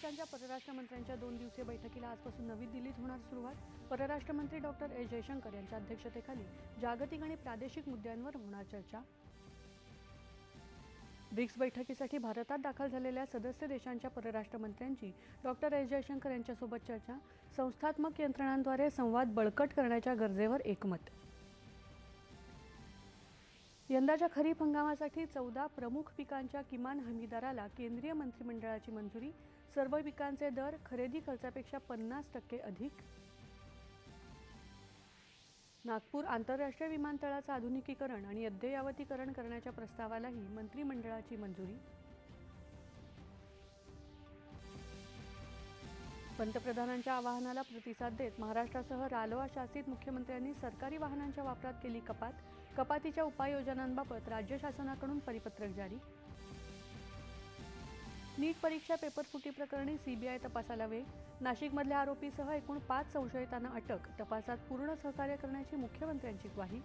देशांच्या परराष्ट्र मंत्र्यांच्या 2 दिवसीय बैठकीला आजपासून नवी दिल्लीत होणार सुरुवात। परराष्ट्र मंत्री डॉक्टर एस जयशंकर यांच्या अध्यक्षतेखाली जागतिक आणि प्रादेशिक मुद्द्यांवर होणार चर्चा। ब्रिक्स बैठकीसाठी भारतात दाखल झालेल्या सदस्य देशांच्या परराष्ट्र मंत्र्यांची डॉक्टर एस जयशंकर यांच्यासोबत चर्चा। संस्थात्मक यंत्रणांद्वारे संवाद बळकट करण्याच्या गरजेवर एकमत। यंदाच्या खरीप हंगामासाठी 14 प्रमुख पिकांच्या किमान हमीदराला केंद्रीय मंत्रिमंडळाची मंजुरी। सर्व पिकांचे दर खरेदी खर्चापेक्षा 50% अधिक। नागपूर आंतरराष्ट्रीय विमानतळाचं आधुनिकीकरण आणि अद्ययावतीकरण करण्याच्या प्रस्तावालाही मंत्रिमंडळाची मंजुरी। पंतप्रधानांच्या आवाहनाला प्रतिसाद देत महाराष्ट्रासह रालोआ शासित मुख्यमंत्र्यांनी सरकारी वाहनांच्या वापरात केली कपात। कपातीच्या उपाययोजनांबाबत राज्य शासनाकडून परिपत्रक जारी। नीट परीक्षा पेपरफुटी प्रकरणी सीबीआय तपासाला वेग। नाशिकमधल्या आरोपीसह एकूण 5 संशयितांना अटक। तपासात पूर्ण सहकार्य करण्याची मुख्यमंत्र्यांची ग्वाही।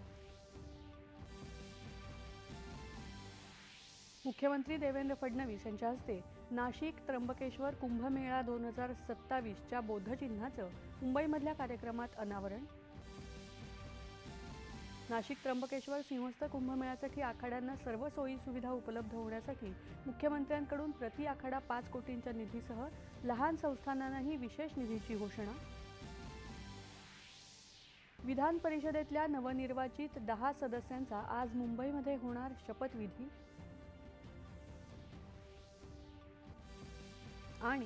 मुख्यमंत्री देवेंद्र फडणवीस यांच्या हस्ते नाशिक त्र्यंबकेश्वर कुंभमेळा 2027च्या बोधचिन्हाचं मुंबईमधल्या कार्यक्रमात अनावरण। नाशिक त्र्यंबकेश्वर सिंहस्थ कुंभमेळ्यासाठी आखाड्यांना सर्व सोयी सुविधा उपलब्ध होण्यासाठी मुख्यमंत्र्यांकडून प्रति आखाडा 5 कोटींच्या निधीसह लहान संस्थानांनाही विशेष निधीची घोषणा। विधान परिषदेतल्या नवनिर्वाचित 10 सदस्यांचा आज मुंबईमध्ये होणार शपथविधी। आणि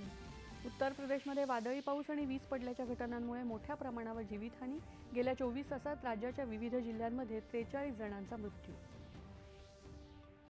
उत्तर प्रदेशमध्ये वादळी पाऊस आणि वीज पडल्याच्या घटनांमुळे मोठ्या प्रमाणावर जीवितहानी। गेल्या 24 तासात राज्याच्या विविध जिल्ह्यांमध्ये 43 जणांचा मृत्यू।